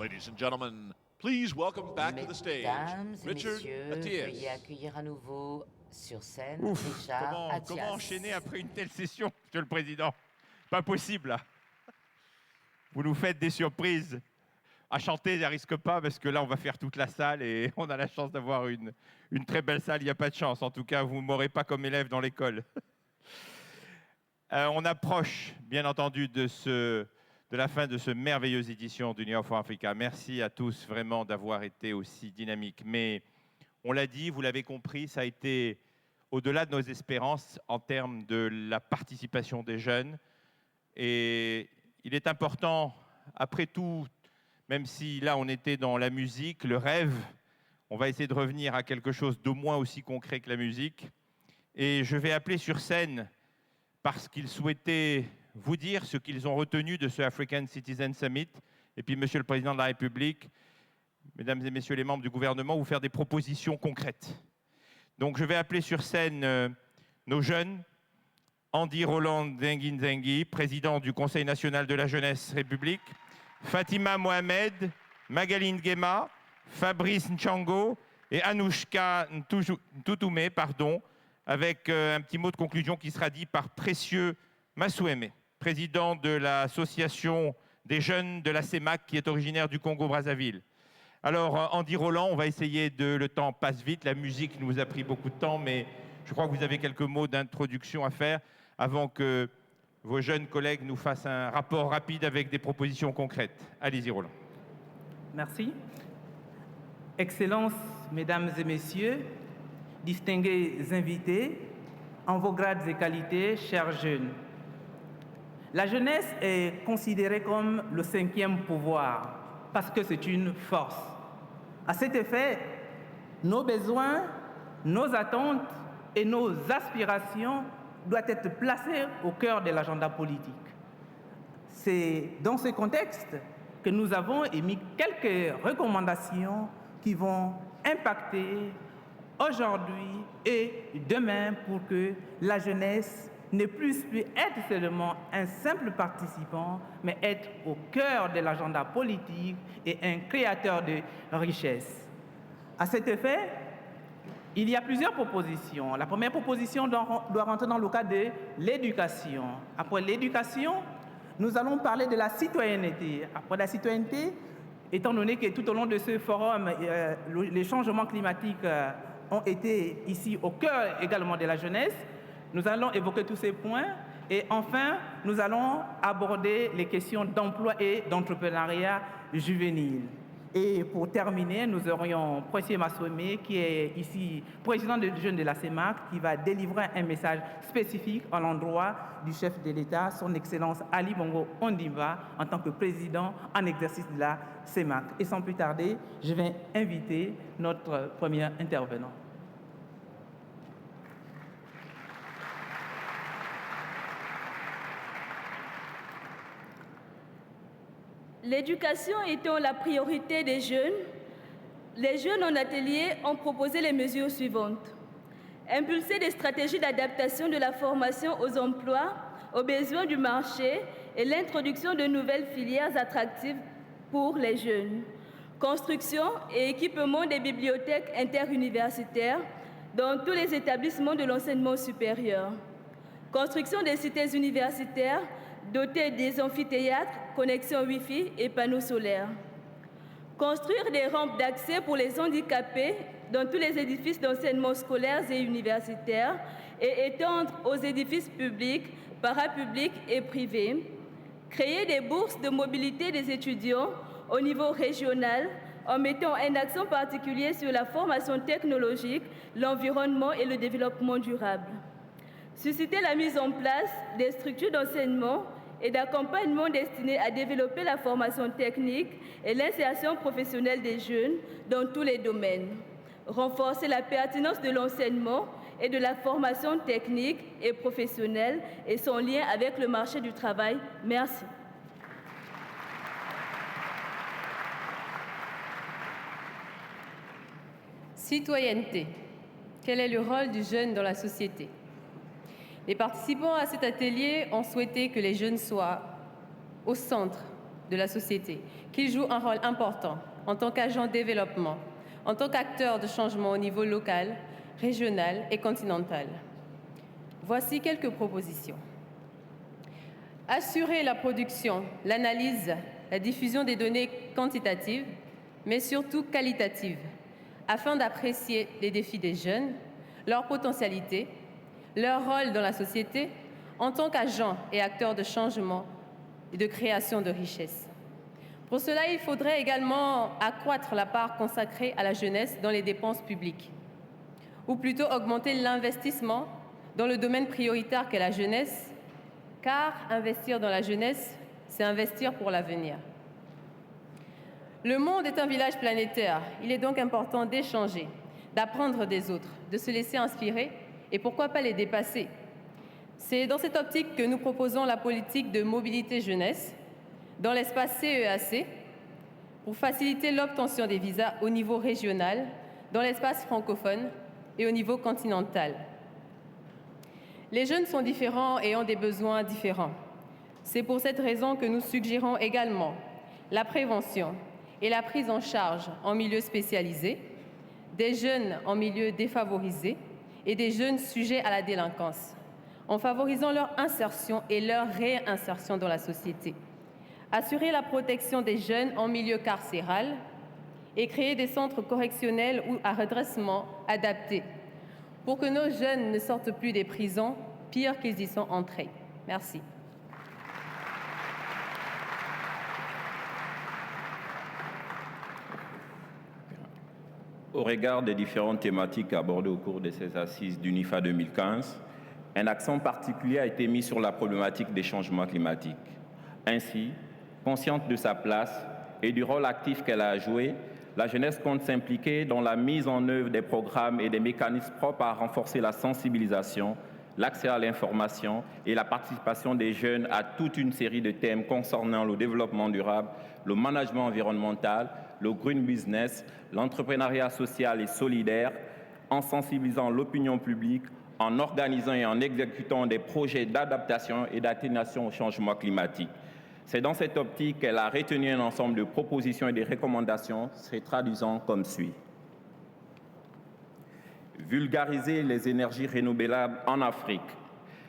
Ladies and gentlemen, please welcome back to the stage, Mesdames et Richard messieurs, Atias. veuillez accueillir à nouveau sur scène Ouf, Richard Atias. comment enchaîner après une telle session, Monsieur le Président? Pas possible, là. Vous nous faites des surprises. À chanter, ça risque pas, parce que là, on va faire toute la salle et on a la chance d'avoir une très belle salle. Il n'y a pas de chance. En tout cas, vous ne m'aurez pas comme élève dans l'école. On approche, bien entendu, de la fin de cette merveilleuse édition d'Union for Africa. Merci à tous, vraiment, d'avoir été aussi dynamiques. Mais on l'a dit, vous l'avez compris, ça a été au-delà de nos espérances en termes de la participation des jeunes. Et il est important, après tout, même si là on était dans la musique, le rêve, on va essayer de revenir à quelque chose d'au moins aussi concret que la musique. Et je vais appeler sur scène, parce qu'ils souhaitaient vous dire ce qu'ils ont retenu de ce African Citizen Summit. Et puis, Monsieur le Président de la République, Mesdames et Messieurs les membres du gouvernement, vous faire des propositions concrètes. Donc, je vais appeler sur scène nos jeunes. Andy Roland Zengi, président du Conseil national de la jeunesse république. Fatima Mohamed, Magaline Guema, Fabrice Nchango et Anouchka Ntoutoumé, avec un petit mot de conclusion qui sera dit par Précieux Massouémé, président de l'association des jeunes de la CEMAC, qui est originaire du Congo-Brazzaville. Alors, Andy Roland, on va essayer le temps passe vite, la musique nous a pris beaucoup de temps, mais je crois que vous avez quelques mots d'introduction à faire avant que vos jeunes collègues nous fassent un rapport rapide avec des propositions concrètes. Allez-y, Roland. Merci. Excellences, Mesdames et Messieurs, distingués invités, en vos grades et qualités, chers jeunes. La jeunesse est considérée comme le cinquième pouvoir parce que c'est une force. À cet effet, nos besoins, nos attentes et nos aspirations doivent être placés au cœur de l'agenda politique. C'est dans ce contexte que nous avons émis quelques recommandations qui vont impacter aujourd'hui et demain pour que la jeunesse ne puisse plus être seulement un simple participant, mais être au cœur de l'agenda politique et un créateur de richesses. À cet effet, il y a plusieurs propositions. La première proposition doit rentrer dans le cadre de l'éducation. Après l'éducation, nous allons parler de la citoyenneté. Après la citoyenneté, étant donné que tout au long de ce forum, les changements climatiques ont été ici au cœur également de la jeunesse, nous allons évoquer tous ces points. Et enfin, nous allons aborder les questions d'emploi et d'entrepreneuriat juvénile. Et pour terminer, nous aurions Précieux Massouémé, qui est ici président des jeunes de la CEMAC, qui va délivrer un message spécifique à l'endroit du chef de l'État, son Excellence Ali Bongo Ondimba, en tant que président en exercice de la CEMAC. Et sans plus tarder, je vais inviter notre premier intervenant. L'éducation étant la priorité des jeunes, les jeunes en atelier ont proposé les mesures suivantes. Impulser des stratégies d'adaptation de la formation aux emplois, aux besoins du marché et l'introduction de nouvelles filières attractives pour les jeunes. Construction et équipement des bibliothèques interuniversitaires dans tous les établissements de l'enseignement supérieur. Construction des cités universitaires dotés des amphithéâtres, connexions Wi-Fi et panneaux solaires. Construire des rampes d'accès pour les handicapés dans tous les édifices d'enseignement scolaires et universitaires et étendre aux édifices publics, parapublics et privés. Créer des bourses de mobilité des étudiants au niveau régional en mettant un accent particulier sur la formation technologique, l'environnement et le développement durable. Susciter la mise en place des structures d'enseignement et d'accompagnement destinées à développer la formation technique et l'insertion professionnelle des jeunes dans tous les domaines. Renforcer la pertinence de l'enseignement et de la formation technique et professionnelle et son lien avec le marché du travail. Merci. Citoyenneté. Quel est le rôle du jeune dans la société? Les participants à cet atelier ont souhaité que les jeunes soient au centre de la société, qu'ils jouent un rôle important en tant qu'agents de développement, en tant qu'acteurs de changement au niveau local, régional et continental. Voici quelques propositions. Assurer la production, l'analyse, la diffusion des données quantitatives, mais surtout qualitatives, afin d'apprécier les défis des jeunes, leurs potentialités, leur rôle dans la société en tant qu'agents et acteurs de changement et de création de richesses. Pour cela, il faudrait également accroître la part consacrée à la jeunesse dans les dépenses publiques, ou plutôt augmenter l'investissement dans le domaine prioritaire qu'est la jeunesse, car investir dans la jeunesse, c'est investir pour l'avenir. Le monde est un village planétaire. Il est donc important d'échanger, d'apprendre des autres, de se laisser inspirer et pourquoi pas les dépasser. C'est dans cette optique que nous proposons la politique de mobilité jeunesse dans l'espace CEAC pour faciliter l'obtention des visas au niveau régional, dans l'espace francophone et au niveau continental. Les jeunes sont différents et ont des besoins différents. C'est pour cette raison que nous suggérons également la prévention et la prise en charge en milieu spécialisé, des jeunes en milieu défavorisé et des jeunes sujets à la délinquance, en favorisant leur insertion et leur réinsertion dans la société. Assurer la protection des jeunes en milieu carcéral et créer des centres correctionnels ou à redressement adaptés pour que nos jeunes ne sortent plus des prisons, pire qu'ils y sont entrés. Merci. Au regard des différentes thématiques abordées au cours de ces assises d'UNIFA 2015, un accent particulier a été mis sur la problématique des changements climatiques. Ainsi, consciente de sa place et du rôle actif qu'elle a à jouer, la jeunesse compte s'impliquer dans la mise en œuvre des programmes et des mécanismes propres à renforcer la sensibilisation, l'accès à l'information et la participation des jeunes à toute une série de thèmes concernant le développement durable, le management environnemental, le green business, l'entrepreneuriat social et solidaire, en sensibilisant l'opinion publique, en organisant et en exécutant des projets d'adaptation et d'atténuation au changement climatique. C'est dans cette optique qu'elle a retenu un ensemble de propositions et de recommandations se traduisant comme suit. Vulgariser les énergies renouvelables en Afrique.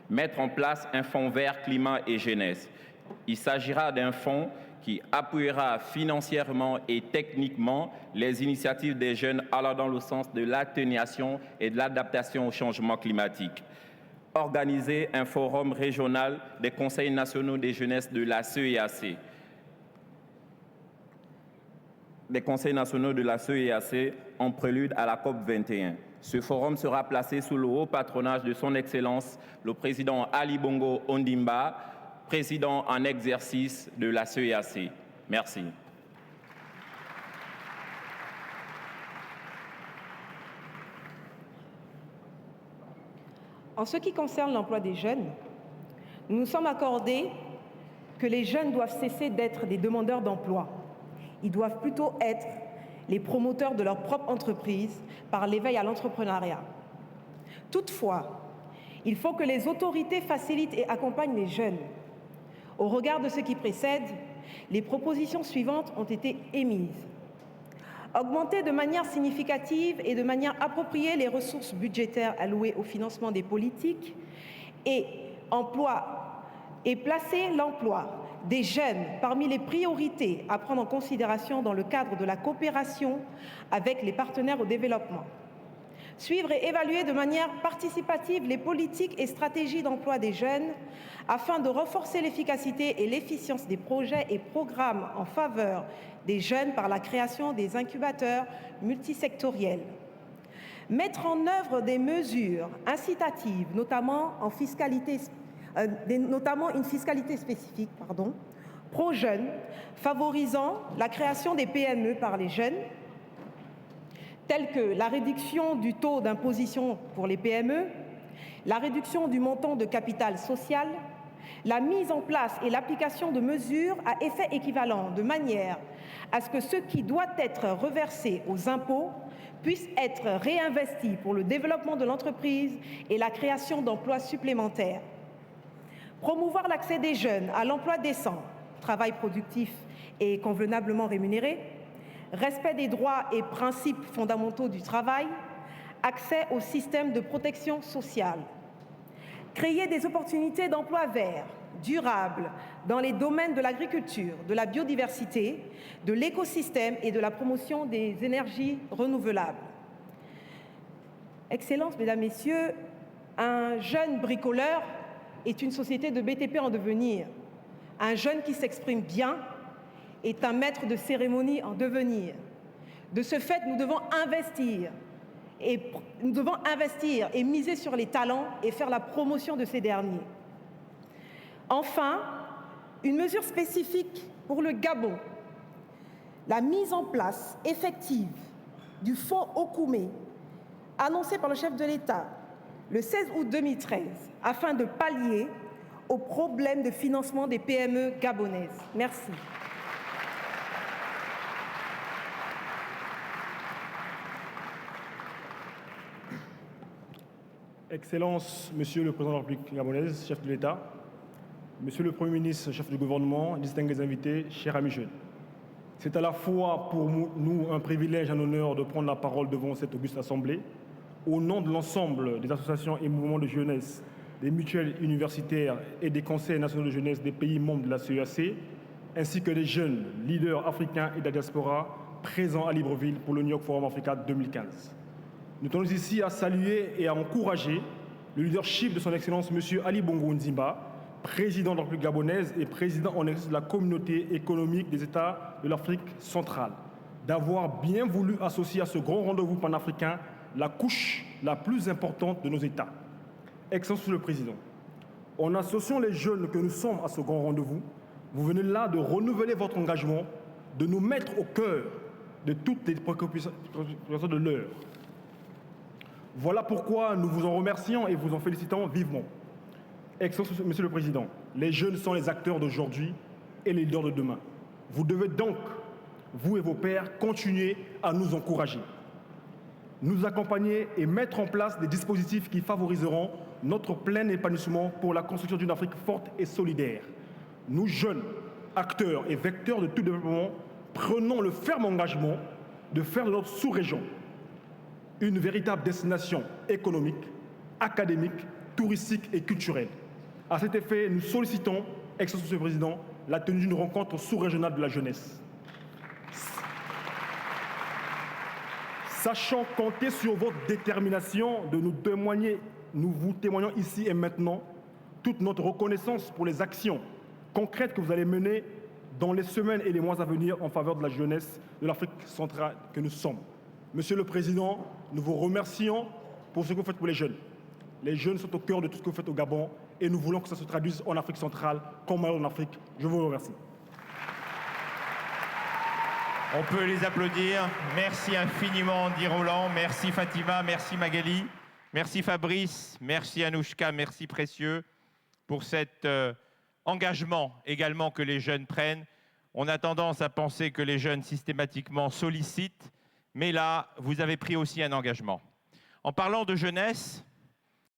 Mettre en place un fonds vert climat et jeunesse. Il s'agira d'un fonds qui appuiera financièrement et techniquement les initiatives des jeunes allant dans le sens de l'atténuation et de l'adaptation au changement climatique. Organiser un forum régional des conseils nationaux des jeunesses de la CEAC. Des conseils nationaux de la CEAC en prélude à la COP 21. Ce forum sera placé sous le haut patronage de son Excellence, le président Ali Bongo Ondimba, président en exercice de la CEAC. Merci. En ce qui concerne l'emploi des jeunes, nous nous sommes accordés que les jeunes doivent cesser d'être des demandeurs d'emploi. Ils doivent plutôt être les promoteurs de leur propre entreprise par l'éveil à l'entrepreneuriat. Toutefois, il faut que les autorités facilitent et accompagnent les jeunes. Au regard de ce qui précède, les propositions suivantes ont été émises. Augmenter de manière significative et de manière appropriée les ressources budgétaires allouées au financement des politiques et placer l'emploi des jeunes parmi les priorités à prendre en considération dans le cadre de la coopération avec les partenaires au développement. Suivre et évaluer de manière participative les politiques et stratégies d'emploi des jeunes afin de renforcer l'efficacité et l'efficience des projets et programmes en faveur des jeunes par la création des incubateurs multisectoriels. Mettre en œuvre des mesures incitatives, notamment une fiscalité spécifique pro-jeunes, favorisant la création des PME par les jeunes, telles que la réduction du taux d'imposition pour les PME, la réduction du montant de capital social, la mise en place et l'application de mesures à effet équivalent de manière à ce que ce qui doit être reversé aux impôts puisse être réinvesti pour le développement de l'entreprise et la création d'emplois supplémentaires. Promouvoir l'accès des jeunes à l'emploi décent, travail productif et convenablement rémunérés, respect des droits et principes fondamentaux du travail, accès au système de protection sociale. Créer des opportunités d'emploi verts, durables, dans les domaines de l'agriculture, de la biodiversité, de l'écosystème et de la promotion des énergies renouvelables. Excellences, Mesdames, Messieurs, un jeune bricoleur est une société de BTP en devenir. Un jeune qui s'exprime bien est un maître de cérémonie en devenir. De ce fait, nous devons investir et miser sur les talents et faire la promotion de ces derniers. Enfin, une mesure spécifique pour le Gabon, la mise en place effective du fonds Okume, annoncé par le chef de l'État le 16 août 2013, afin de pallier aux problèmes de financement des PME gabonaises. Merci. Excellences, Monsieur le Président de la République gabonaise, chef de l'État, Monsieur le Premier ministre, chef du gouvernement, distingués invités, chers amis jeunes. C'est à la fois pour nous un privilège et un honneur de prendre la parole devant cette auguste assemblée, au nom de l'ensemble des associations et mouvements de jeunesse, des mutuelles universitaires et des conseils nationaux de jeunesse des pays membres de la CEAC, ainsi que des jeunes leaders africains et de la diaspora présents à Libreville pour le New York Forum Africa 2015. Nous tenons ici à saluer et à encourager le leadership de son Excellence M. Ali Bongo Ondimba, président de la République gabonaise et président en exercice de la Communauté économique des États de l'Afrique centrale, d'avoir bien voulu associer à ce grand rendez-vous panafricain la couche la plus importante de nos États. Excellence le Président, en associant les jeunes que nous sommes à ce grand rendez-vous, vous venez là de renouveler votre engagement, de nous mettre au cœur de toutes les préoccupations de l'heure. Voilà pourquoi nous vous en remercions et vous en félicitons vivement. Excellence, Monsieur le Président, les jeunes sont les acteurs d'aujourd'hui et les leaders de demain. Vous devez donc, vous et vos pairs, continuer à nous encourager, nous accompagner et mettre en place des dispositifs qui favoriseront notre plein épanouissement pour la construction d'une Afrique forte et solidaire. Nous, jeunes, acteurs et vecteurs de tout développement, prenons le ferme engagement de faire de notre sous-région une véritable destination économique, académique, touristique et culturelle. À cet effet, nous sollicitons, Excellence Monsieur le Président, la tenue d'une rencontre sous-régionale de la jeunesse. Sachant compter sur votre détermination de nous témoigner, nous vous témoignons ici et maintenant toute notre reconnaissance pour les actions concrètes que vous allez mener dans les semaines et les mois à venir en faveur de la jeunesse de l'Afrique centrale que nous sommes. Monsieur le Président, nous vous remercions pour ce que vous faites pour les jeunes. Les jeunes sont au cœur de tout ce que vous faites au Gabon et nous voulons que ça se traduise en Afrique centrale comme ailleurs en Afrique. Je vous remercie. On peut les applaudir. Merci infiniment, Di Roland. Merci Fatima, merci Magali, merci Fabrice, merci Anouchka, merci Précieux pour cet engagement également que les jeunes prennent. On a tendance à penser que les jeunes systématiquement sollicitent, mais là, vous avez pris aussi un engagement. En parlant de jeunesse,